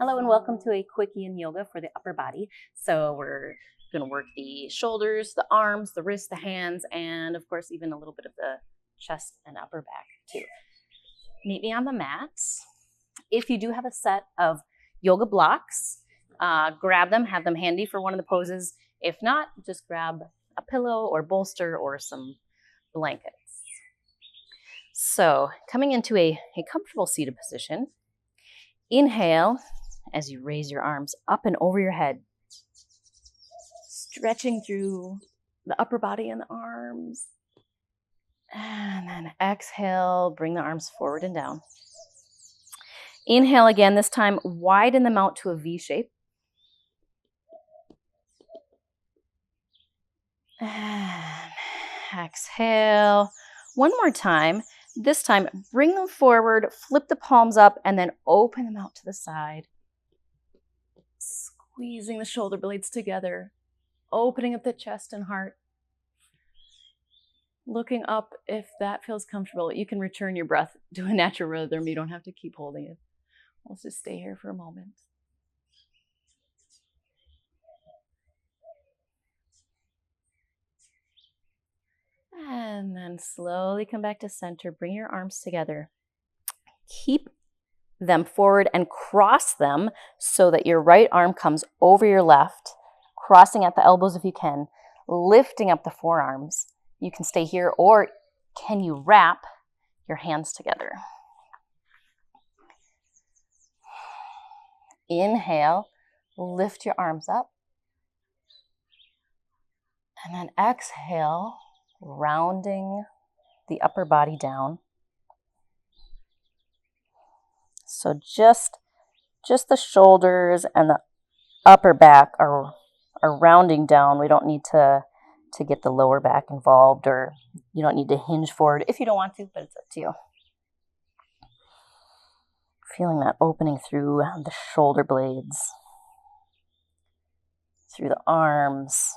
Hello and welcome to a quick Yin Yoga for the upper body. So we're going to work the shoulders, the arms, the wrists, the hands, and of course even a little bit of the chest and upper back too. Meet me on the mat. If you do have a set of yoga blocks, grab them, have them handy for one of the poses. If not, just grab a pillow or bolster or some blankets. So coming into a comfortable seated position, inhale as you raise your arms up and over your head, stretching through the upper body and the arms. And then exhale, bring the arms forward and down. Inhale again, this time widen them out to a V shape. And exhale. One more time. This time, bring them forward, flip the palms up, and then open them out to the side. Squeezing the shoulder blades together, opening up the chest and heart. Looking up if that feels comfortable. You can return your breath to a natural rhythm. You don't have to keep holding it. Let's just stay here for a moment. And then slowly come back to center. Bring your arms together. Keep them forward and cross them so that your right arm comes over your left, crossing at the elbows if you can, lifting up the forearms. You can stay here, or can you wrap your hands together? Inhale, lift your arms up. And then exhale, rounding the upper body down. So just the shoulders and the upper back are rounding down. We don't need to get the lower back involved, or you don't need to hinge forward if you don't want to, but it's up to you. Feeling that opening through the shoulder blades, through the arms.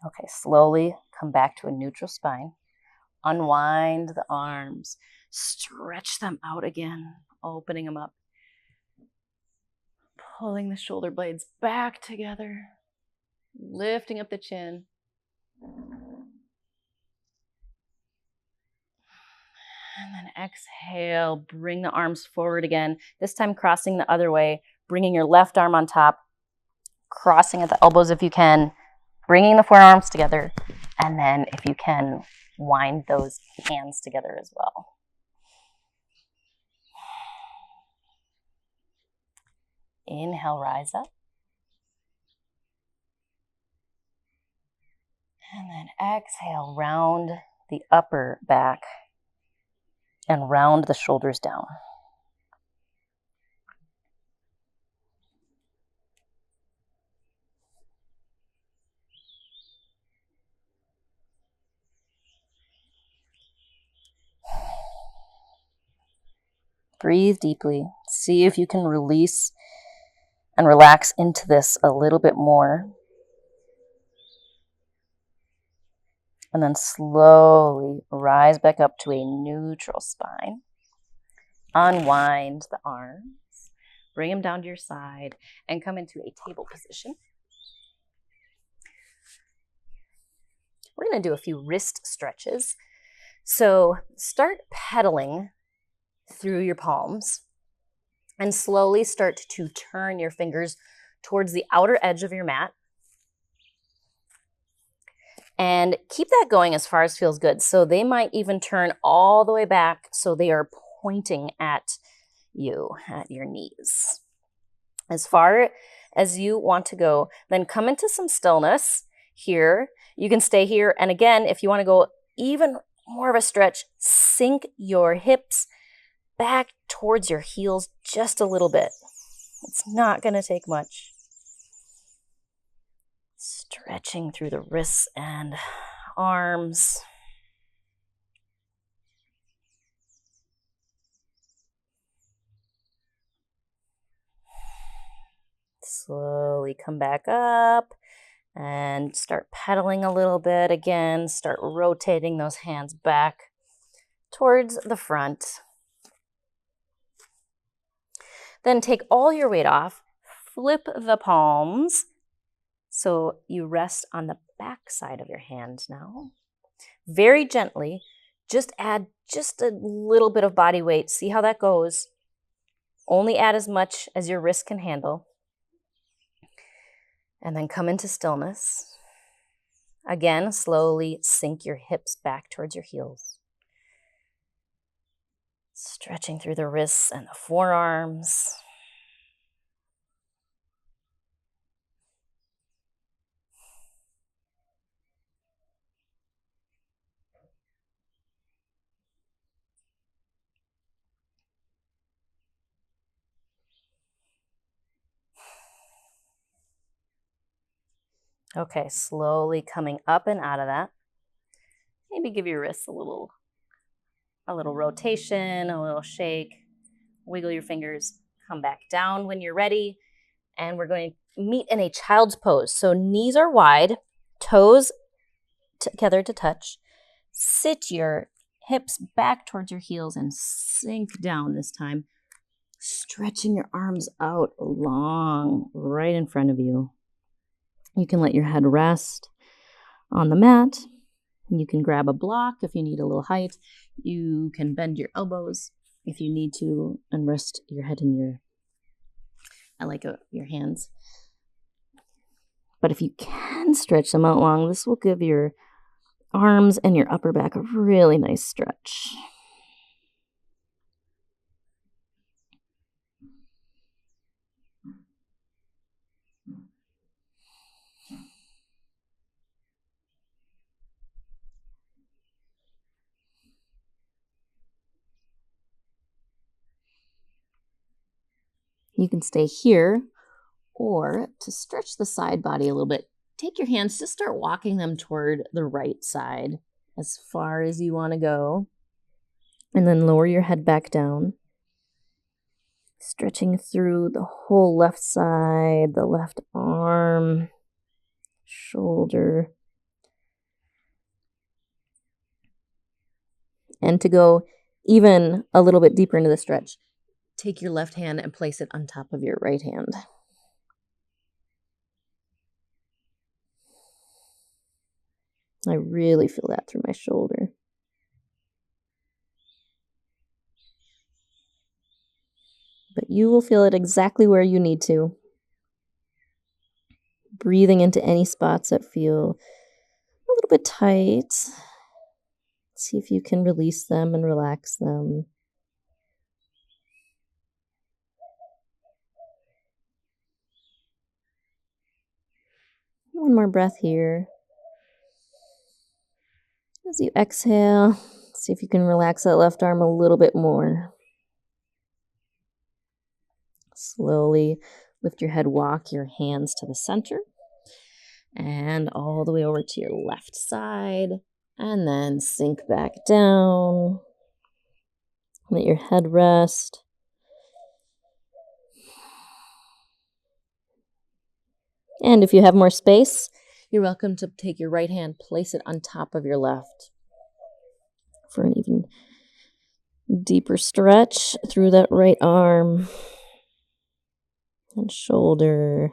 Okay, slowly come back to a neutral spine. Unwind the arms, stretch them out again, opening them up. Pulling the shoulder blades back together, lifting up the chin. And then exhale, bring the arms forward again, this time crossing the other way, bringing your left arm on top, crossing at the elbows if you can, bringing the forearms together, and then if you can, wind those hands together as well. Inhale, rise up. And then exhale, round the upper back and round the shoulders down. Breathe deeply. See if you can release and relax into this a little bit more. And then slowly rise back up to a neutral spine. Unwind the arms. Bring them down to your side and come into a table position. We're going to do a few wrist stretches. So start pedaling through your palms and slowly start to turn your fingers towards the outer edge of your mat. And keep that going as far as feels good. So they might even turn all the way back so they are pointing at you, at your knees. As far as you want to go, then come into some stillness here. You can stay here. And again, if you want to go even more of a stretch, sink your hips back towards your heels just a little bit. It's not going to take much. Stretching through the wrists and arms. Slowly come back up and start pedaling a little bit. Again, start rotating those hands back towards the front. Then take all your weight off, flip the palms so you rest on the back side of your hand now. Very gently, just add just a little bit of body weight. See how that goes. Only add as much as your wrist can handle. And then come into stillness. Again, slowly sink your hips back towards your heels. Stretching through the wrists and the forearms. Okay, slowly coming up and out of that. Maybe give your wrists a little rotation, a little shake. Wiggle your fingers. Come back down when you're ready. And we're going to meet in a child's pose. So knees are wide, toes together to touch. Sit your hips back towards your heels and sink down this time. Stretching your arms out long, right in front of you. You can let your head rest on the mat. You can grab a block if you need a little height. You can bend your elbows if you need to and rest your head in your hands. But if you can stretch them out long, this will give your arms and your upper back a really nice stretch. You can stay here, or to stretch the side body a little bit, take your hands, just start walking them toward the right side as far as you want to go. And then lower your head back down. Stretching through the whole left side, the left arm, shoulder. And to go even a little bit deeper into the stretch, take your left hand and place it on top of your right hand. I really feel that through my shoulder. But you will feel it exactly where you need to. Breathing into any spots that feel a little bit tight. See if you can release them and relax them. One more breath here. As you exhale, see if you can relax that left arm a little bit more. Slowly lift your head, walk your hands to the center and all the way over to your left side, and then sink back down. Let your head rest. And if you have more space, you're welcome to take your right hand, place it on top of your left for an even deeper stretch through that right arm and shoulder.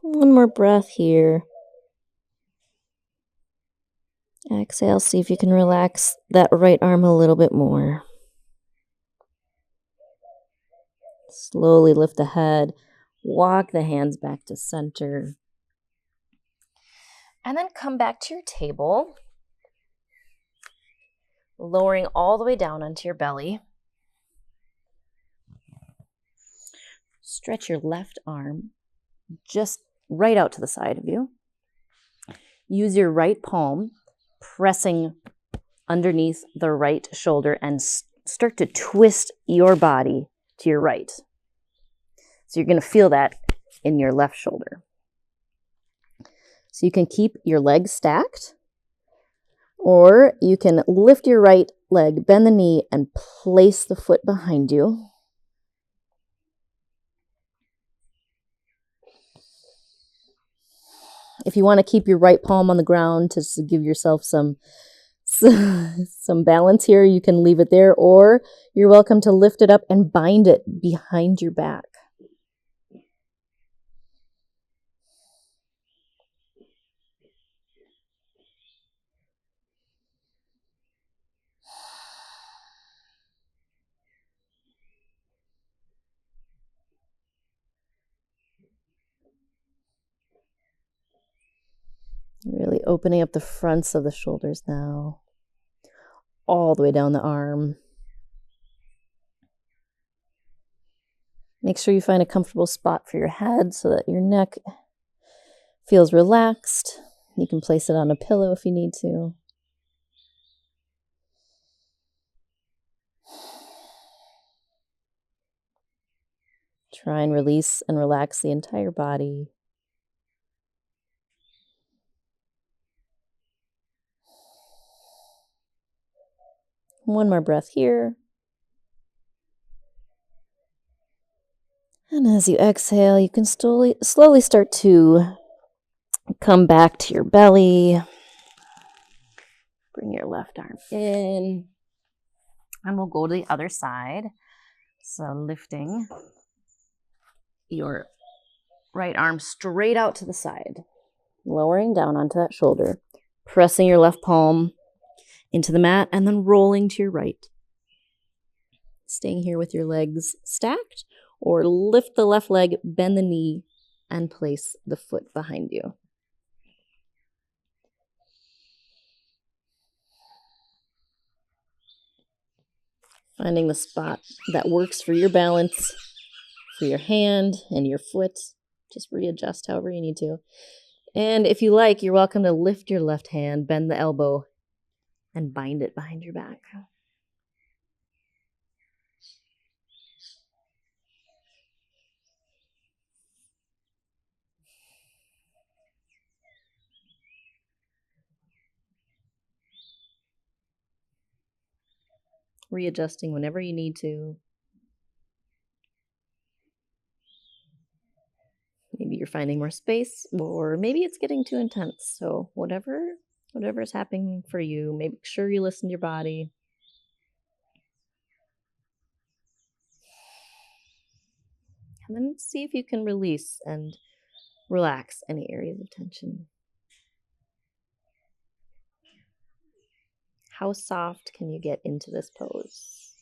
One more breath here. Exhale, see if you can relax that right arm a little bit more. Slowly lift the head, walk the hands back to center. And then come back to your table, lowering all the way down onto your belly. Stretch your left arm just right out to the side of you. Use your right palm, pressing underneath the right shoulder, and start to twist your body to your right. So you're going to feel that in your left shoulder. So you can keep your legs stacked, or you can lift your right leg, bend the knee, and place the foot behind you. If you want to keep your right palm on the ground to give yourself some balance here, you can leave it there, or you're welcome to lift it up and bind it behind your back. Really opening up the fronts of the shoulders now, all the way down the arm. Make sure you find a comfortable spot for your head so that your neck feels relaxed. You can place it on a pillow if you need to. Try and release and relax the entire body. One more breath here. And as you exhale, you can slowly start to come back to your belly. Bring your left arm in. And we'll go to the other side. So lifting your right arm straight out to the side. Lowering down onto that shoulder. Pressing your left palm into the mat and then rolling to your right. Staying here with your legs stacked, or lift the left leg, bend the knee, and place the foot behind you. Finding the spot that works for your balance, for your hand and your foot. Just readjust however you need to. And if you like, you're welcome to lift your left hand, bend the elbow, and bind it behind your back. Readjusting whenever you need to. Maybe you're finding more space, or maybe it's getting too intense. So whatever is happening for you, make sure you listen to your body. And then see if you can release and relax any areas of tension. How soft can you get into this pose?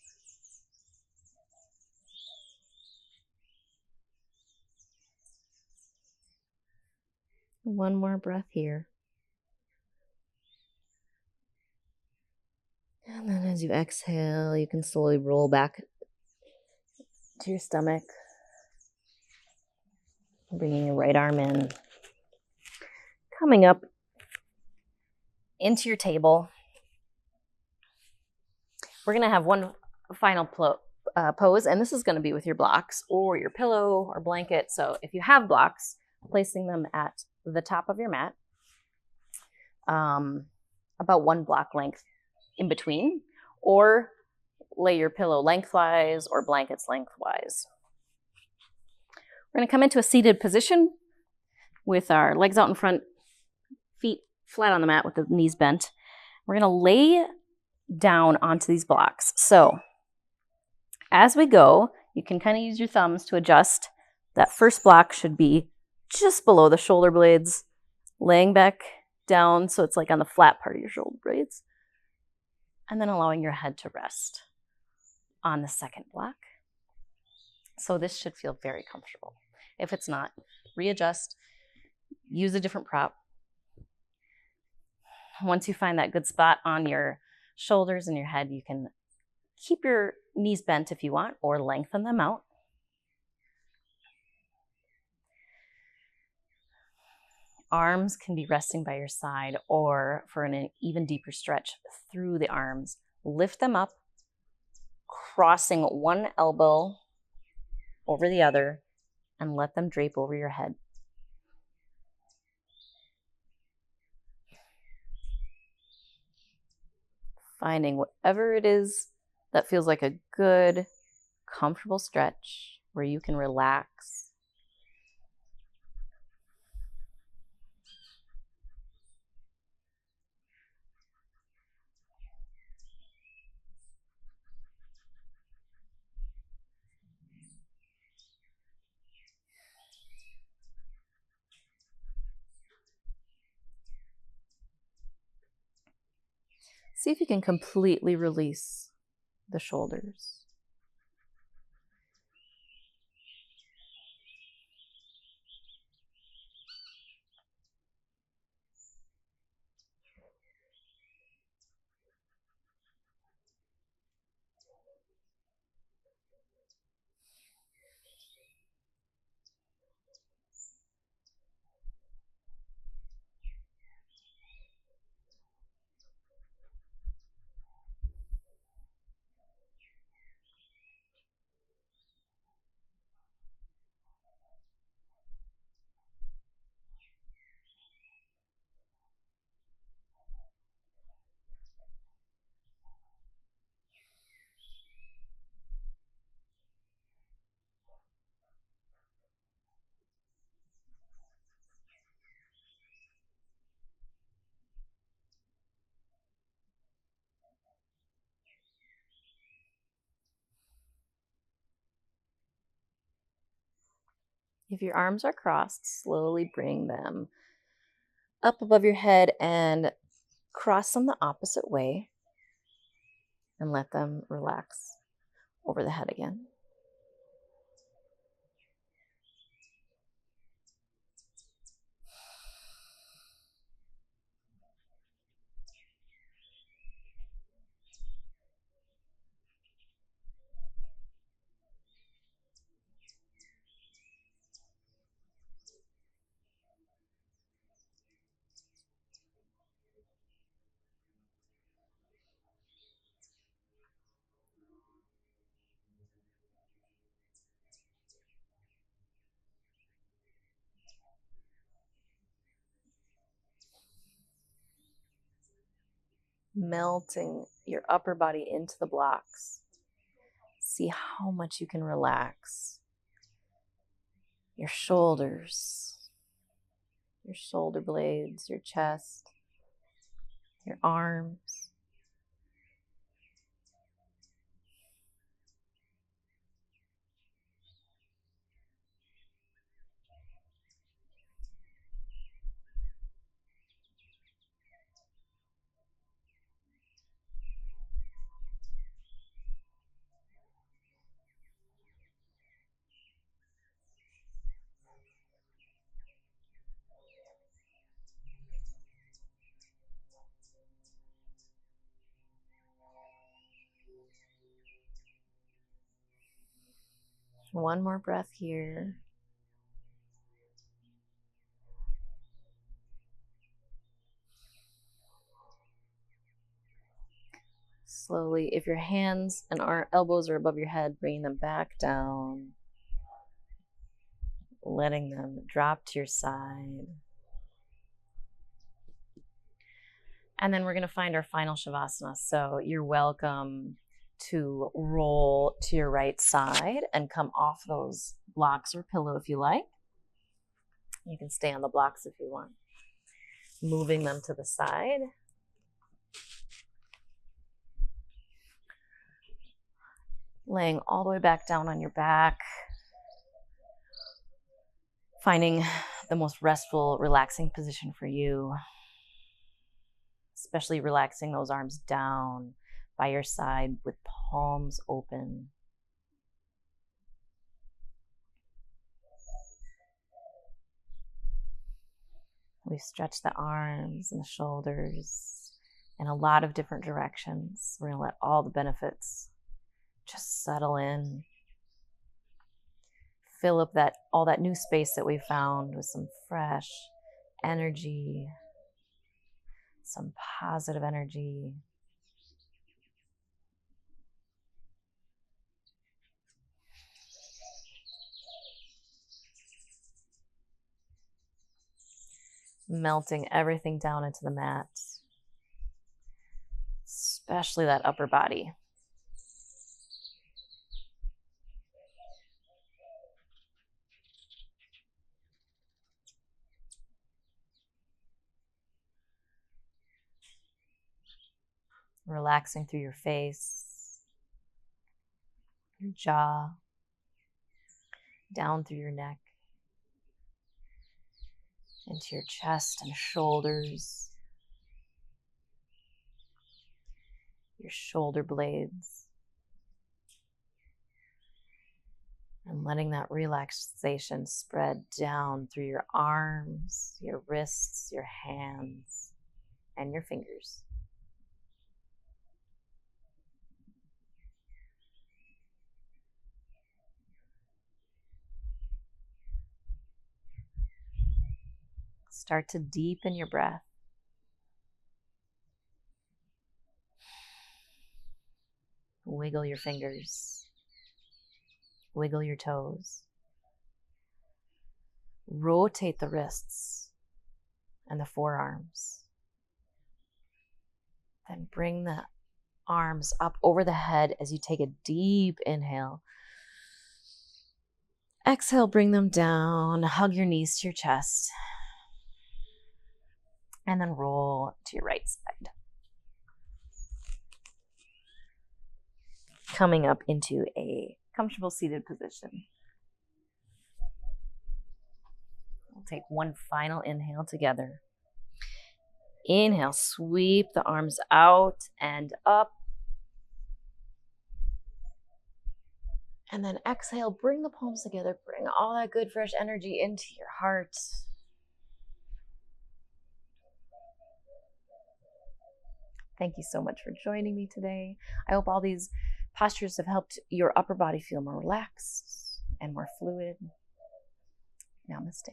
One more breath here. And then as you exhale, you can slowly roll back to your stomach. Bringing your right arm in. Coming up into your table. We're going to have one final pose, and this is going to be with your blocks or your pillow or blanket. So if you have blocks, placing them at the top of your mat, about 1 block length in between, or lay your pillow lengthwise or blankets lengthwise. We're going to come into a seated position with our legs out in front, feet flat on the mat with the knees bent. We're going to lay down onto these blocks. So as we go, you can kind of use your thumbs to adjust. That first block should be just below the shoulder blades, laying back down so it's like on the flat part of your shoulder blades, and then allowing your head to rest on the second block. So this should feel very comfortable. If it's not, readjust, use a different prop. Once you find that good spot on your shoulders and your head, you can keep your knees bent if you want, or lengthen them out. Arms can be resting by your side, or for an even deeper stretch through the arms. Lift them up, crossing one elbow over the other, and let them drape over your head. Finding whatever it is that feels like a good, comfortable stretch where you can relax. See if you can completely release the shoulders. If your arms are crossed, slowly bring them up above your head and cross them the opposite way and let them relax over the head again. Melting your upper body into the blocks. See how much you can relax your shoulders, your shoulder blades, your chest, your arms. One more breath here. Slowly, if your hands and elbows are above your head, bring them back down, letting them drop to your side. And then we're going to find our final Shavasana. So you're welcome to roll to your right side and come off those blocks or pillow if you like. You can stay on the blocks if you want. Moving them to the side. Laying all the way back down on your back. Finding the most restful, relaxing position for you. Especially relaxing those arms down by your side with palms open. We've stretched the arms and the shoulders in a lot of different directions. We're going to let all the benefits just settle in. Fill up all that new space that we found with some fresh energy, some positive energy. Melting everything down into the mat. especially that upper body. Relaxing through your face, your jaw, down through your neck, into your chest and shoulders, your shoulder blades, and letting that relaxation spread down through your arms, your wrists, your hands, and your fingers. Start to deepen your breath. Wiggle your fingers. Wiggle your toes. Rotate the wrists and the forearms. Then bring the arms up over the head as you take a deep inhale. Exhale, bring them down. Hug your knees to your chest. And then roll to your right side. Coming up into a comfortable seated position. We'll take one final inhale together. Inhale, sweep the arms out and up. And then exhale, bring the palms together. Bring all that good, fresh energy into your heart. Thank you so much for joining me today. I hope all these postures have helped your upper body feel more relaxed and more fluid. Namaste.